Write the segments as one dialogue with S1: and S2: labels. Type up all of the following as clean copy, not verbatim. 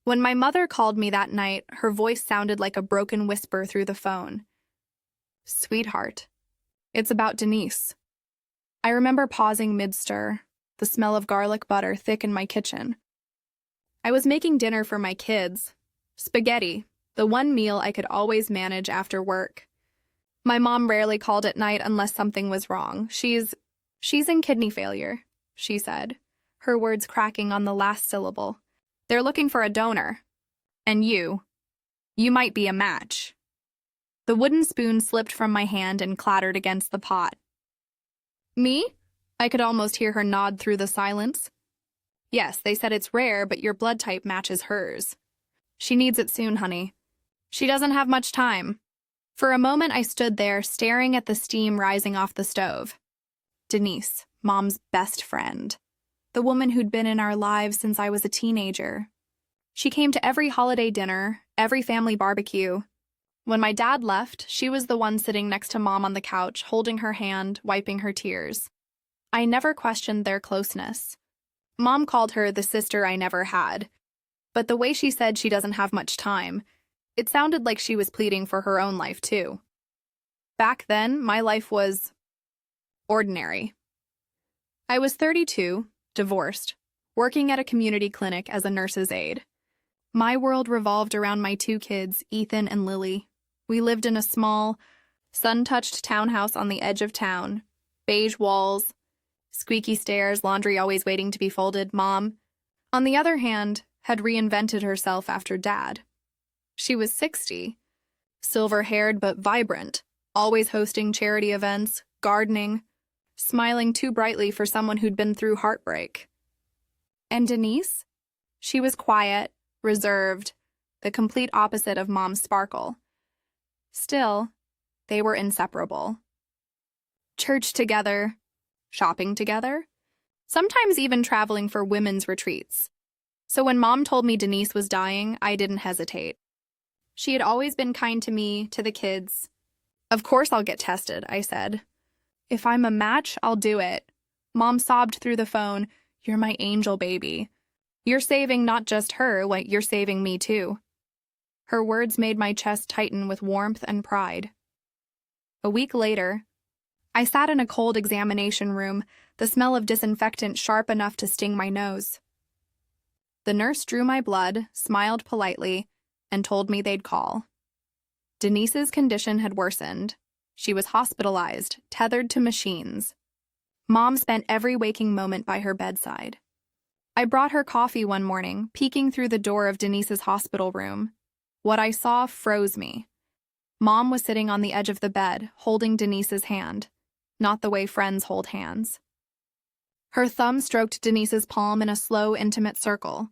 S1: When my mother called me that night, her voice sounded like a broken whisper through the phone. Sweetheart, it's about Denise. I remember pausing mid-stir, the smell of garlic butter thick in my kitchen. I was making dinner for my kids. Spaghetti, the one meal I could always manage after work. My mom rarely called at night unless something was wrong. She's in kidney failure, she said, her words cracking on the last syllable. They're looking for a donor. And you might be a match. The wooden spoon slipped from my hand and clattered against the pot. Me? I could almost hear her nod through the silence. Yes, they said it's rare, but your blood type matches hers. She needs it soon, honey. She doesn't have much time. For a moment, I stood there, staring at the steam rising off the stove. Denise, Mom's best friend. The woman who'd been in our lives since I was a teenager. She came to every holiday dinner, every family barbecue. When my dad left, she was the one sitting next to Mom on the couch, holding her hand, wiping her tears. I never questioned their closeness. Mom called her the sister I never had. But the way she said she doesn't have much time, it sounded like she was pleading for her own life, too. Back then, my life was ordinary. I was 32, divorced, working at a community clinic as a nurse's aide. My world revolved around my two kids, Ethan and Lily. We lived in a small, sun-touched townhouse on the edge of town. Beige walls, squeaky stairs, laundry always waiting to be folded. Mom, on the other hand, had reinvented herself after Dad. She was 60, silver-haired but vibrant, always hosting charity events, gardening, smiling too brightly for someone who'd been through heartbreak. And Denise? She was quiet, reserved, the complete opposite of Mom's sparkle. Still, they were inseparable. Church together, shopping together, sometimes even traveling for women's retreats. So when Mom told me Denise was dying, I didn't hesitate. She had always been kind to me, to the kids. Of course I'll get tested, I said. If I'm a match, I'll do it. Mom sobbed through the phone, "You're my angel baby. You're saving not just her, you're saving me too." Her words made my chest tighten with warmth and pride. A week later, I sat in a cold examination room, the smell of disinfectant sharp enough to sting my nose. The nurse drew my blood, smiled politely, and told me they'd call. Denise's condition had worsened. She was hospitalized, tethered to machines. Mom spent every waking moment by her bedside. I brought her coffee one morning, peeking through the door of Denise's hospital room. What I saw froze me. Mom was sitting on the edge of the bed, holding Denise's hand, not the way friends hold hands. Her thumb stroked Denise's palm in a slow, intimate circle.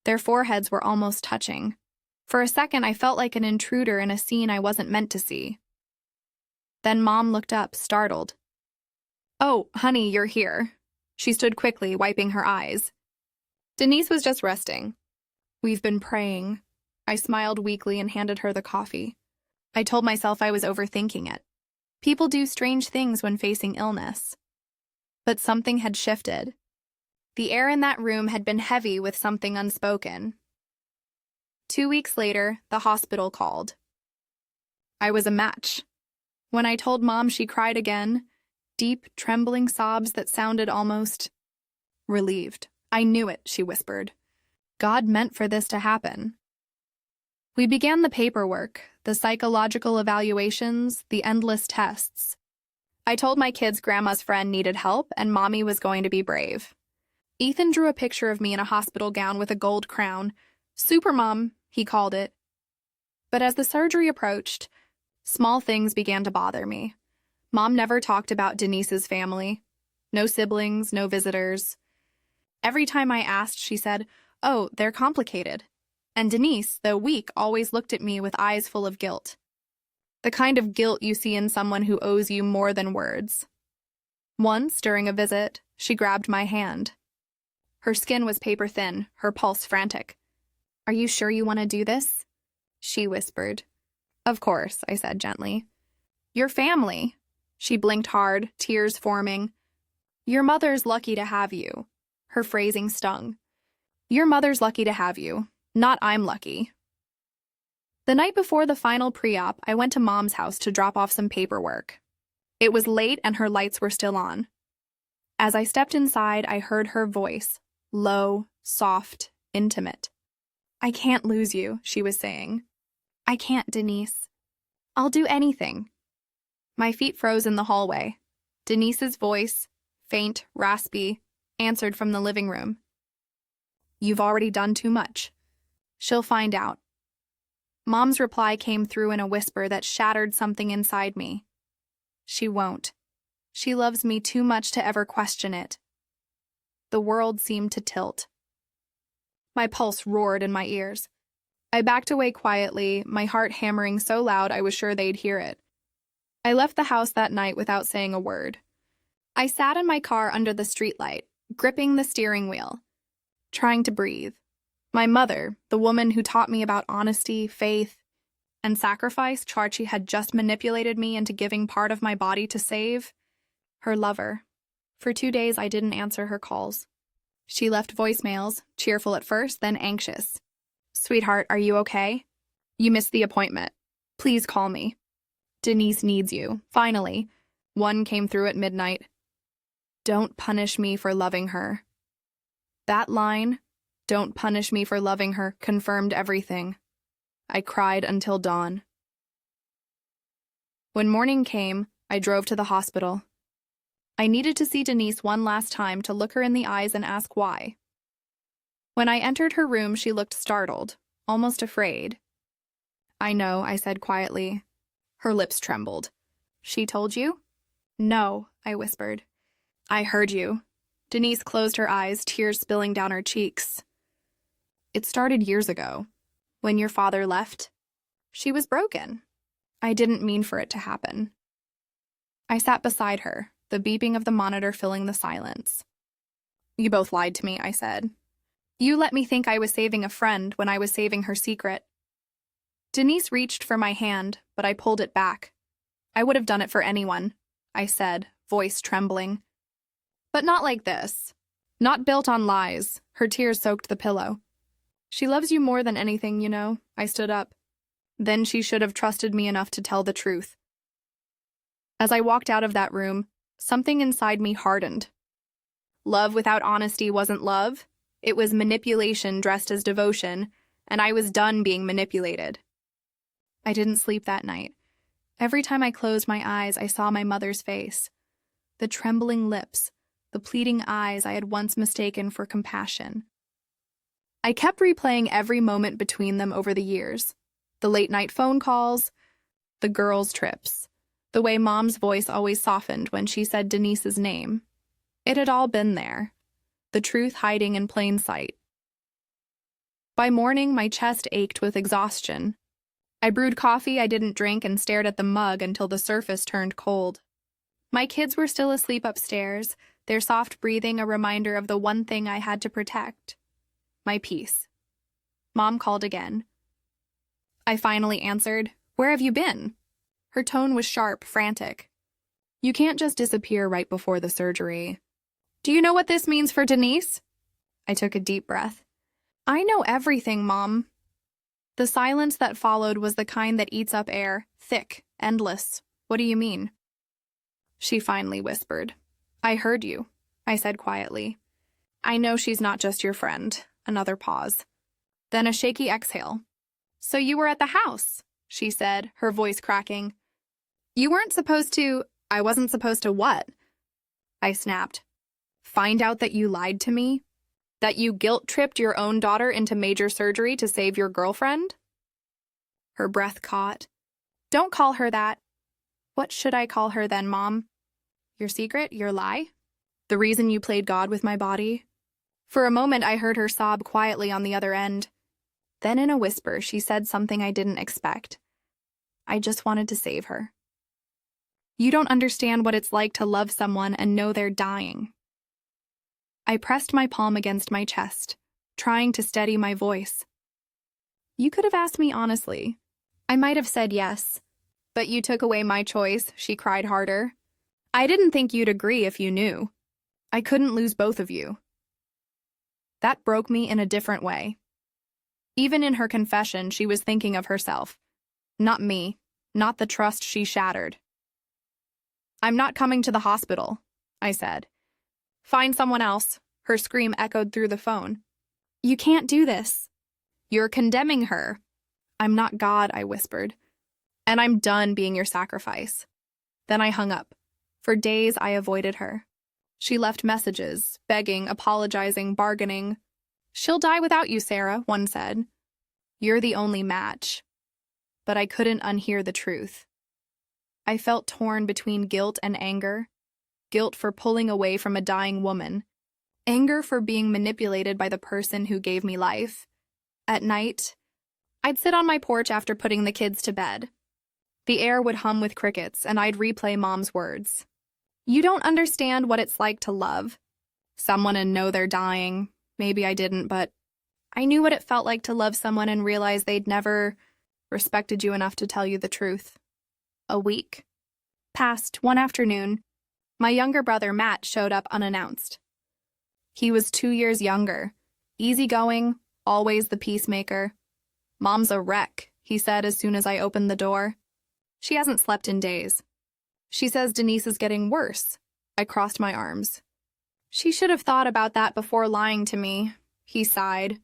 S1: Their foreheads were almost touching. For a second, I felt like an intruder in a scene I wasn't meant to see. Then Mom looked up, startled. "Oh, honey, you're here." She stood quickly, wiping her eyes. Denise was just resting. "We've been praying." I smiled weakly and handed her the coffee. I told myself I was overthinking it. People do strange things when facing illness. But something had shifted. The air in that room had been heavy with something unspoken. 2 weeks later, the hospital called. I was a match. When I told Mom, she cried again, deep, trembling sobs that sounded almost relieved. "I knew it," she whispered. "God meant for this to happen." We began the paperwork, the psychological evaluations, the endless tests. I told my kids Grandma's friend needed help and Mommy was going to be brave. Ethan drew a picture of me in a hospital gown with a gold crown. "Supermom," he called it. But as the surgery approached, small things began to bother me. Mom never talked about Denise's family. No siblings, no visitors. Every time I asked, she said, "Oh, they're complicated." And Denise, though weak, always looked at me with eyes full of guilt. The kind of guilt you see in someone who owes you more than words. Once, during a visit, she grabbed my hand. Her skin was paper thin, her pulse frantic. "Are you sure you want to do this?" she whispered. "Of course," I said gently. "Your family." She blinked hard, tears forming. "Your mother's lucky to have you." Her phrasing stung. "Your mother's lucky to have you. Not I'm lucky. The night before the final pre-op, I went to Mom's house to drop off some paperwork. It was late and her lights were still on. As I stepped inside, I heard her voice, low, soft, intimate. "I can't lose you," she was saying. "I can't, Denise. I'll do anything." My feet froze in the hallway. Denise's voice, faint, raspy, answered from the living room. "You've already done too much. She'll find out." Mom's reply came through in a whisper that shattered something inside me. "She won't. She loves me too much to ever question it." The world seemed to tilt. My pulse roared in my ears. I backed away quietly, my heart hammering so loud I was sure they'd hear it. I left the house that night without saying a word. I sat in my car under the streetlight, gripping the steering wheel, trying to breathe. My mother, the woman who taught me about honesty, faith, and sacrifice, charged she had just manipulated me into giving part of my body to save her lover. For 2 days, I didn't answer her calls. She left voicemails, cheerful at first, then anxious. "Sweetheart, are you okay? You missed the appointment. Please call me. Denise needs you." Finally, one came through at midnight. "Don't punish me for loving her." That line, "Don't punish me for loving her," confirmed everything. I cried until dawn. When morning came, I drove to the hospital. I needed to see Denise one last time to look her in the eyes and ask why. When I entered her room, she looked startled, almost afraid. "I know," I said quietly. Her lips trembled. "She told you?" "No," I whispered. "I heard you." Denise closed her eyes, tears spilling down her cheeks. "It started years ago, when your father left. She was broken. I didn't mean for it to happen." I sat beside her, the beeping of the monitor filling the silence. "You both lied to me," I said. "You let me think I was saving a friend when I was saving her secret." Denise reached for my hand, but I pulled it back. "I would have done it for anyone," I said, voice trembling. "But not like this. Not built on lies." Her tears soaked the pillow. "She loves you more than anything, you know." I stood up. Then she should have trusted me enough to tell the truth. As I walked out of that room, something inside me hardened. Love without honesty wasn't love. It was manipulation dressed as devotion, and I was done being manipulated. I didn't sleep that night. Every time I closed my eyes, I saw my mother's face. The trembling lips, the pleading eyes I had once mistaken for compassion. I kept replaying every moment between them over the years. The late-night phone calls, the girls' trips, the way Mom's voice always softened when she said Denise's name. It had all been there, the truth hiding in plain sight. By morning, my chest ached with exhaustion. I brewed coffee I didn't drink and stared at the mug until the surface turned cold. My kids were still asleep upstairs, their soft breathing a reminder of the one thing I had to protect: my peace. Mom called again. I finally answered. "Where have you been?" Her tone was sharp, frantic. "You can't just disappear right before the surgery." "Do you know what this means for Denise?" I took a deep breath. "I know everything, Mom." The silence that followed was the kind that eats up air, thick, endless. "What do you mean?" She finally whispered. "I heard you," I said quietly. "I know she's not just your friend." Another pause. Then a shaky exhale. "So you were at the house," she said, her voice cracking. "You weren't supposed to—" "I wasn't supposed to what?" I snapped. "Find out that you lied to me? That you guilt-tripped your own daughter into major surgery to save your girlfriend?" Her breath caught. "Don't call her that." "What should I call her then, Mom? Your secret? Your lie? The reason you played God with my body?" For a moment, I heard her sob quietly on the other end. Then in a whisper, she said something I didn't expect. "I just wanted to save her. You don't understand what it's like to love someone and know they're dying." I pressed my palm against my chest, trying to steady my voice. "You could have asked me honestly. I might have said yes. But you took away my choice," she cried harder. "I didn't think you'd agree if you knew. I couldn't lose both of you." That broke me in a different way. Even in her confession, she was thinking of herself. Not me, not the trust she shattered. "I'm not coming to the hospital," I said. "Find someone else," her scream echoed through the phone. "You can't do this. You're condemning her." "I'm not God," I whispered. "And I'm done being your sacrifice." Then I hung up. For days, I avoided her. She left messages, begging, apologizing, bargaining. "She'll die without you, Sarah," one said. "You're the only match." But I couldn't unhear the truth. I felt torn between guilt and anger. Guilt for pulling away from a dying woman. Anger for being manipulated by the person who gave me life. At night, I'd sit on my porch after putting the kids to bed. The air would hum with crickets, and I'd replay Mom's words. "You don't understand what it's like to love someone and know they're dying." Maybe I didn't, but I knew what it felt like to love someone and realize they'd never respected you enough to tell you the truth. A week passed. One afternoon, my younger brother Matt showed up unannounced. He was 2 years younger, easygoing, always the peacemaker. "Mom's a wreck," he said as soon as I opened the door. "She hasn't slept in days. She says Denise is getting worse." I crossed my arms. "She should have thought about that before lying to me," he sighed.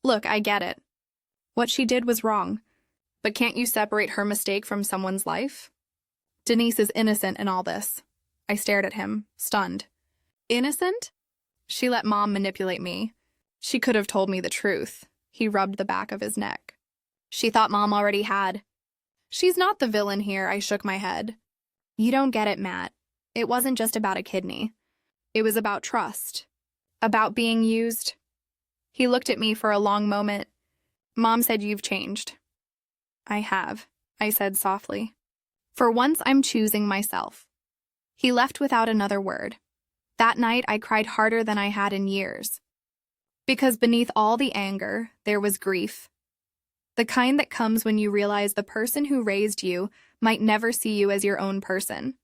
S1: "Look, I get it. What she did was wrong. But can't you separate her mistake from someone's life? Denise is innocent in all this." I stared at him, stunned. "Innocent?" "She let Mom manipulate me. She could have told me the truth." He rubbed the back of his neck. "She thought Mom already had." "She's not the villain here," I shook my head. "You don't get it, Matt. It wasn't just about a kidney. It was about trust. About being used." He looked at me for a long moment. "Mom said you've changed." "I have," I said softly. "For once, I'm choosing myself." He left without another word. That night, I cried harder than I had in years. Because beneath all the anger, there was grief. The kind that comes when you realize the person who raised you might never see you as your own person.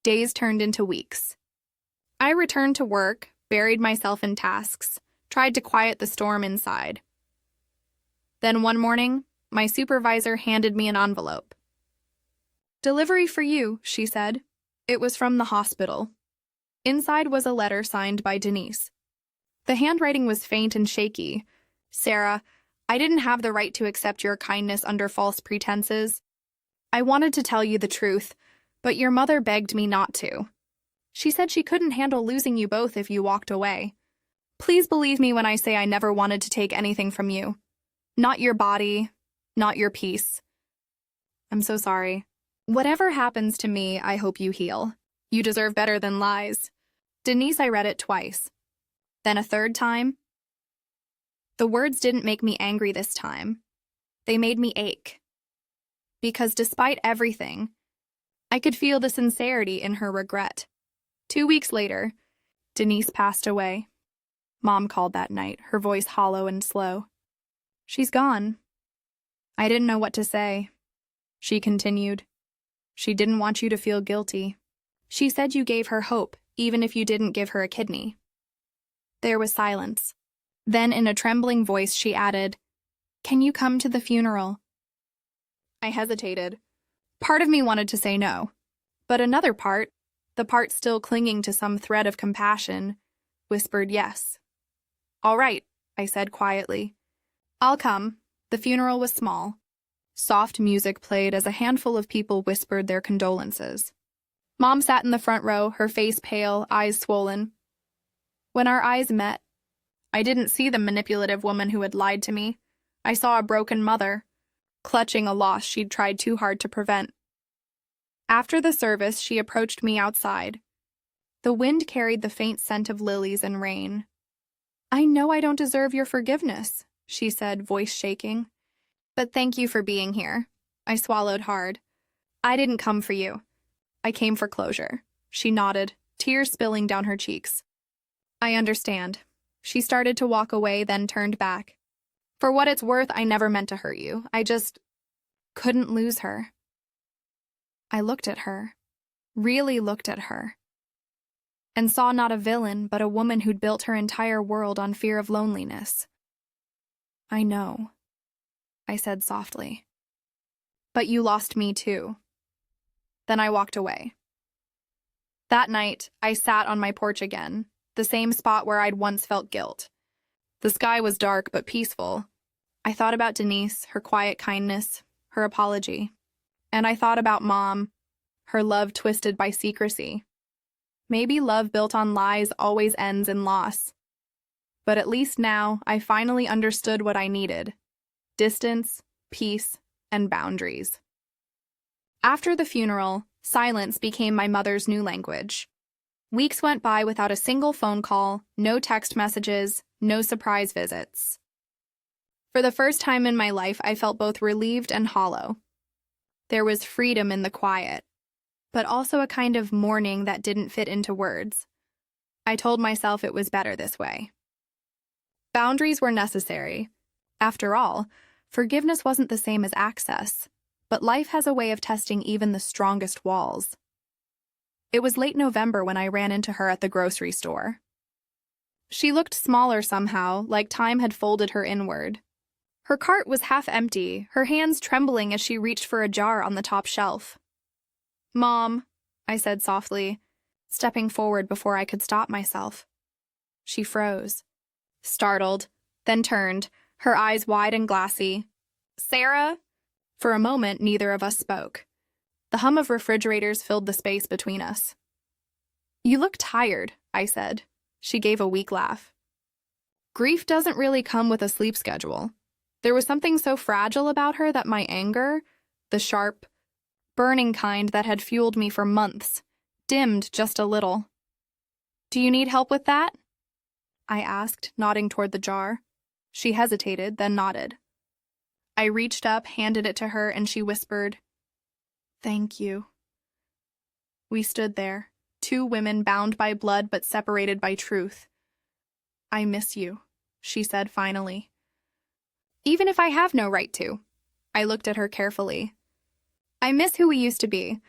S1: Days turned into weeks. I returned to work, buried myself in tasks, tried to quiet the storm inside. Then one morning, my supervisor handed me an envelope. "Delivery for you," she said. It was from the hospital. Inside was a letter signed by Denise. The handwriting was faint and shaky. "Sarah, I didn't have the right to accept your kindness under false pretenses. I wanted to tell you the truth, but your mother begged me not to. She said she couldn't handle losing you both if you walked away. Please believe me when I say I never wanted to take anything from you. Not your body, not your peace. I'm so sorry. Whatever happens to me, I hope you heal. You deserve better than lies." Denise, I read it twice. Then a third time. The words didn't make me angry this time. They made me ache. Because despite everything, I could feel the sincerity in her regret. 2 weeks later, Denise passed away. Mom called that night, her voice hollow and slow. "She's gone." I didn't know what to say. She continued. "She didn't want you to feel guilty. She said you gave her hope, even if you didn't give her a kidney." There was silence. Then in a trembling voice she added, "Can you come to the funeral?" I hesitated. Part of me wanted to say no, but another part, the part still clinging to some thread of compassion, whispered yes. "All right," I said quietly. "I'll come." The funeral was small. Soft music played as a handful of people whispered their condolences. Mom sat in the front row, her face pale, eyes swollen. When our eyes met, I didn't see the manipulative woman who had lied to me. I saw a broken mother, clutching a loss she'd tried too hard to prevent. After the service, she approached me outside. The wind carried the faint scent of lilies and rain. "I know I don't deserve your forgiveness," she said, voice shaking. "But thank you for being here." I swallowed hard. "I didn't come for you. I came for closure." She nodded, tears spilling down her cheeks. "I understand." She started to walk away, then turned back. "For what it's worth, I never meant to hurt you. I just couldn't lose her." I looked at her, really looked at her, and saw not a villain, but a woman who'd built her entire world on fear of loneliness. I know, I said softly. But you lost me too. Then I walked away. That night, I sat on my porch again, the same spot where I'd once felt guilt. The sky was dark but peaceful. I thought about Denise, her quiet kindness, her apology. And I thought about Mom, her love twisted by secrecy. Maybe love built on lies always ends in loss. But at least now, I finally understood what I needed: distance, peace, and boundaries. After the funeral, silence became my mother's new language. Weeks went by without a single phone call, no text messages, no surprise visits. For the first time in my life, I felt both relieved and hollow. There was freedom in the quiet, but also a kind of mourning that didn't fit into words. I told myself it was better this way. Boundaries were necessary. After all, forgiveness wasn't the same as access, but life has a way of testing even the strongest walls. It was late November when I ran into her at the grocery store. She looked smaller somehow, like time had folded her inward. Her cart was half empty, her hands trembling as she reached for a jar on the top shelf. "Mom," I said softly, stepping forward before I could stop myself. She froze, startled, then turned, her eyes wide and glassy. "Sarah?" For a moment, neither of us spoke. The hum of refrigerators filled the space between us. "You look tired," I said. She gave a weak laugh. Grief doesn't really come with a sleep schedule. There was something so fragile about her that my anger, the sharp, burning kind that had fueled me for months, dimmed just a little. "Do you need help with that?" I asked, nodding toward the jar. She hesitated, then nodded. I reached up, handed it to her, and she whispered, "Thank you." We stood there, two women bound by blood but separated by truth. "I miss you," she said finally. "Even if I have no right to." I looked at her carefully. "I miss who we used to be.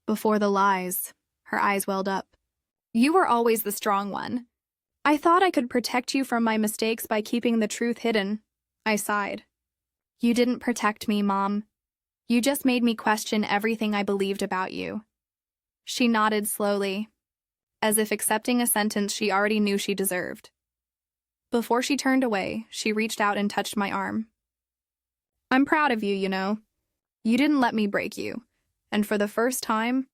S1: Before the lies." Her eyes welled up. "You were always the strong one. I thought I could protect you from my mistakes by keeping the truth hidden." I sighed. "You didn't protect me, Mom. You just made me question everything I believed about you." She nodded slowly, as if accepting a sentence she already knew she deserved. Before she turned away, she reached out and touched my arm. "I'm proud of you, you know. You didn't let me break you, and for the first time,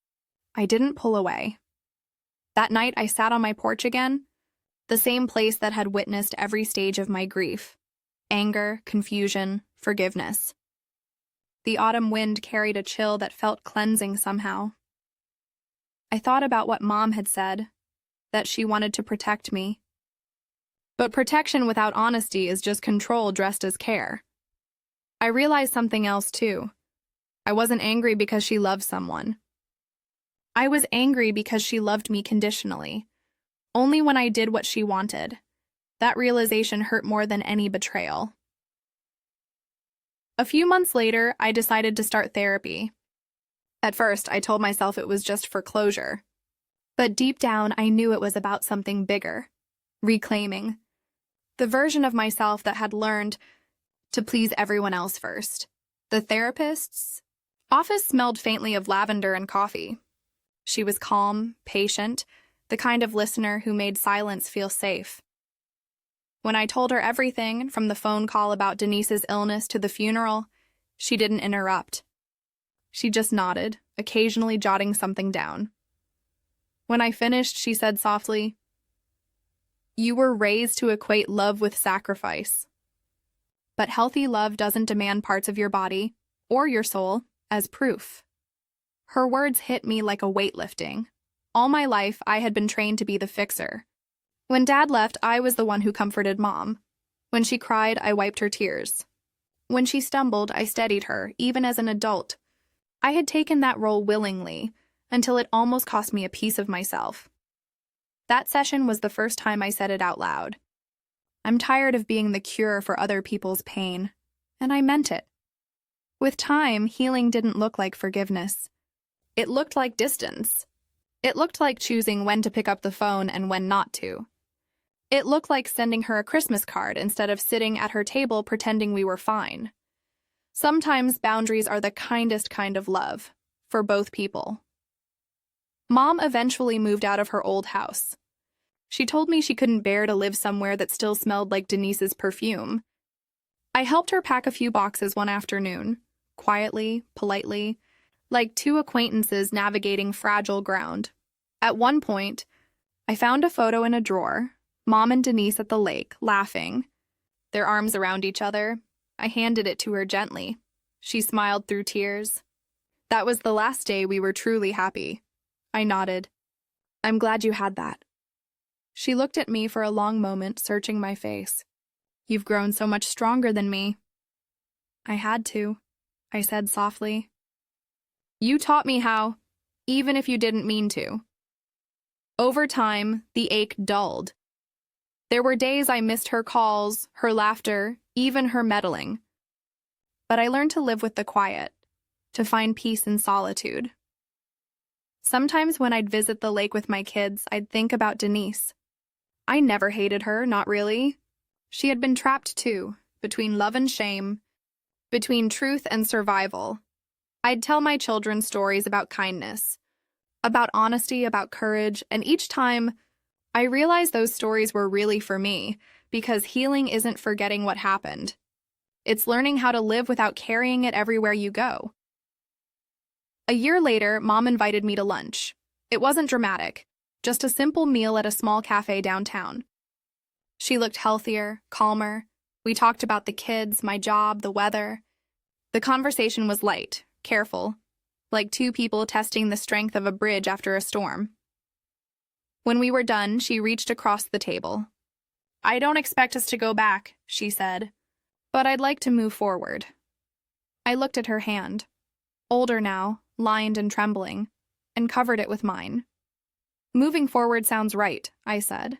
S1: I didn't pull away." That night, I sat on my porch again, the same place that had witnessed every stage of my grief: anger, confusion, forgiveness. The autumn wind carried a chill that felt cleansing somehow. I thought about what Mom had said, that she wanted to protect me. But protection without honesty is just control dressed as care. I realized something else, too. I wasn't angry because she loved someone. I was angry because she loved me conditionally, only when I did what she wanted. That realization hurt more than any betrayal. A few months later, I decided to start therapy. At first, I told myself it was just for closure. But deep down, I knew it was about something bigger: reclaiming. The version of myself that had learned to please everyone else first. The therapist's office smelled faintly of lavender and coffee. She was calm, patient, the kind of listener who made silence feel safe. When I told her everything, from the phone call about Denise's illness to the funeral, she didn't interrupt. She just nodded, occasionally jotting something down. When I finished, she said softly, "You were raised to equate love with sacrifice. But healthy love doesn't demand parts of your body, or your soul, as proof." Her words hit me like a weight lifting. All my life, I had been trained to be the fixer. When Dad left, I was the one who comforted Mom. When she cried, I wiped her tears. When she stumbled, I steadied her, even as an adult. I had taken that role willingly, until it almost cost me a piece of myself. That session was the first time I said it out loud. I'm tired of being the cure for other people's pain. And I meant it. With time, healing didn't look like forgiveness. It looked like distance. It looked like choosing when to pick up the phone and when not to. It looked like sending her a Christmas card instead of sitting at her table pretending we were fine. Sometimes boundaries are the kindest kind of love, for both people. Mom eventually moved out of her old house. She told me she couldn't bear to live somewhere that still smelled like Denise's perfume. I helped her pack a few boxes one afternoon, quietly, politely, like two acquaintances navigating fragile ground. At one point, I found a photo in a drawer, Mom and Denise at the lake, laughing, their arms around each other. I handed it to her gently. She smiled through tears. That was the last day we were truly happy. I nodded. I'm glad you had that. She looked at me for a long moment, searching my face. You've grown so much stronger than me. I had to, I said softly. You taught me how, even if you didn't mean to. Over time, the ache dulled. There were days I missed her calls, her laughter, even her meddling. But I learned to live with the quiet, to find peace in solitude. Sometimes when I'd visit the lake with my kids, I'd think about Denise. I never hated her, not really. She had been trapped too, between love and shame, between truth and survival. I'd tell my children stories about kindness, about honesty, about courage, and each time, I realized those stories were really for me, because healing isn't forgetting what happened. It's learning how to live without carrying it everywhere you go. A year later, Mom invited me to lunch. It wasn't dramatic, just a simple meal at a small cafe downtown. She looked healthier, calmer. We talked about the kids, my job, the weather. The conversation was light, careful, like two people testing the strength of a bridge after a storm. When we were done, she reached across the table. I don't expect us to go back, she said, but I'd like to move forward. I looked at her hand, older now, lined and trembling, and covered it with mine. Moving forward sounds right, I said.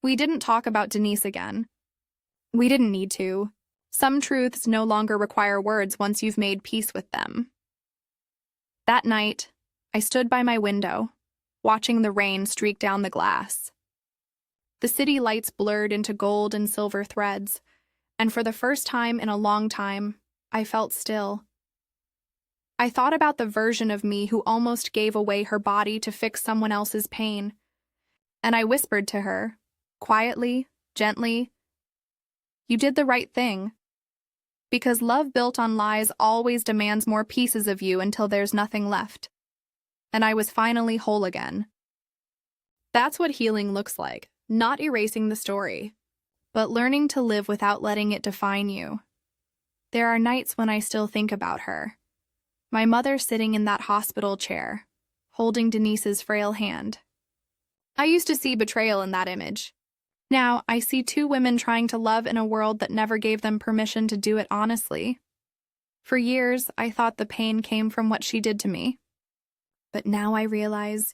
S1: We didn't talk about Denise again. We didn't need to. Some truths no longer require words once you've made peace with them. That night, I stood by my window, watching the rain streak down the glass. The city lights blurred into gold and silver threads, and for the first time in a long time, I felt still. I thought about the version of me who almost gave away her body to fix someone else's pain, and I whispered to her, quietly, gently, you did the right thing. Because love built on lies always demands more pieces of you until there's nothing left. And I was finally whole again. That's what healing looks like, not erasing the story, but learning to live without letting it define you. There are nights when I still think about her. My mother sitting in that hospital chair, holding Denise's frail hand. I used to see betrayal in that image. Now, I see two women trying to love in a world that never gave them permission to do it honestly. For years, I thought the pain came from what she did to me. But now I realize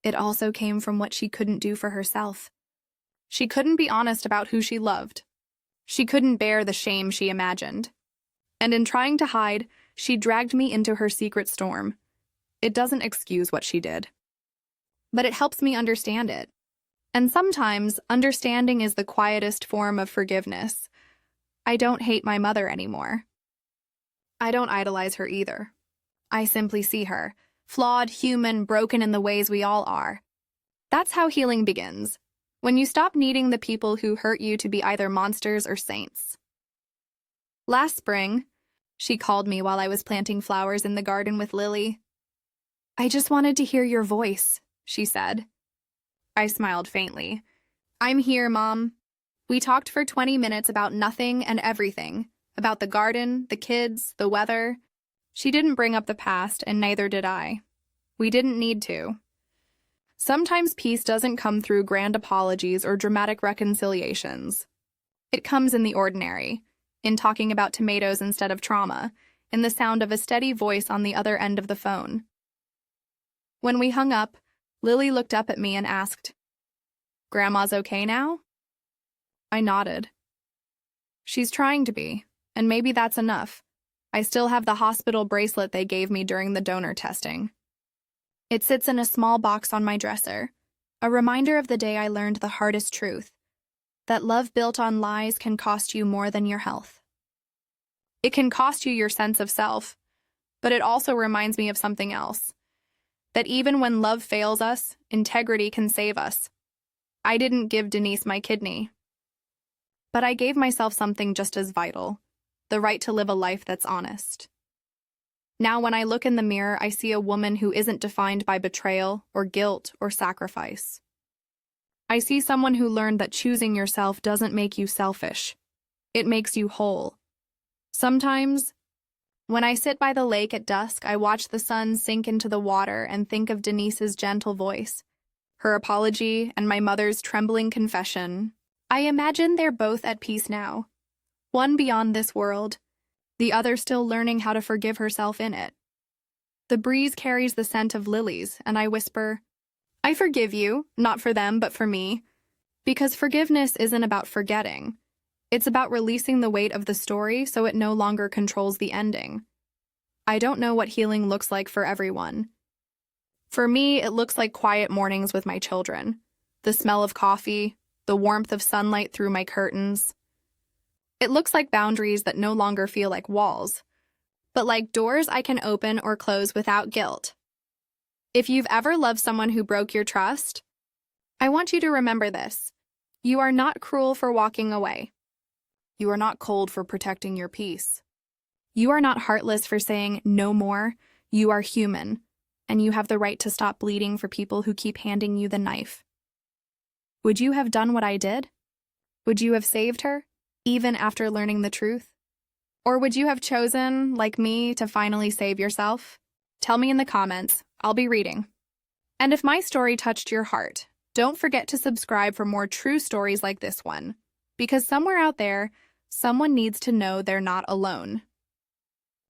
S1: it also came from what she couldn't do for herself. She couldn't be honest about who she loved. She couldn't bear the shame she imagined. And in trying to hide, she dragged me into her secret storm. It doesn't excuse what she did, but it helps me understand it. And sometimes, understanding is the quietest form of forgiveness. I don't hate my mother anymore. I don't idolize her either. I simply see her, flawed, human, broken in the ways we all are. That's how healing begins, when you stop needing the people who hurt you to be either monsters or saints. Last spring, she called me while I was planting flowers in the garden with Lily. I just wanted to hear your voice, she said. I smiled faintly. I'm here, Mom. We talked for 20 minutes about nothing and everything, about the garden, the kids, the weather. She didn't bring up the past, and neither did I. We didn't need to. Sometimes peace doesn't come through grand apologies or dramatic reconciliations. It comes in the ordinary, in talking about tomatoes instead of trauma, in the sound of a steady voice on the other end of the phone. When we hung up, Lily looked up at me and asked, Grandma's okay now? I nodded. She's trying to be, and maybe that's enough. I still have the hospital bracelet they gave me during the donor testing. It sits in a small box on my dresser, a reminder of the day I learned the hardest truth. that love built on lies can cost you more than your health. It can cost you your sense of self, but it also reminds me of something else. That even when love fails us, integrity can save us. I didn't give Denise my kidney, but I gave myself something just as vital, the right to live a life that's honest. Now, when I look in the mirror, I see a woman who isn't defined by betrayal or guilt or sacrifice. I see someone who learned that choosing yourself doesn't make you selfish. It makes you whole. Sometimes, when I sit by the lake at dusk, I watch the sun sink into the water and think of Denise's gentle voice, her apology, and my mother's trembling confession. I imagine they're both at peace now, one beyond this world, the other still learning how to forgive herself in it. The breeze carries the scent of lilies, and I whisper, I forgive you, not for them, but for me. Because forgiveness isn't about forgetting. It's about releasing the weight of the story so it no longer controls the ending. I don't know what healing looks like for everyone. For me, it looks like quiet mornings with my children, the smell of coffee, the warmth of sunlight through my curtains. It looks like boundaries that no longer feel like walls, but like doors I can open or close without guilt. If you've ever loved someone who broke your trust, I want you to remember this. You are not cruel for walking away. You are not cold for protecting your peace. You are not heartless for saying no more. You are human, and you have the right to stop bleeding for people who keep handing you the knife. Would you have done what I did? Would you have saved her, even after learning the truth? Or would you have chosen, like me, to finally save yourself? Tell me in the comments. I'll be reading. And if my story touched your heart, don't forget to subscribe for more true stories like this one, because somewhere out there, someone needs to know they're not alone.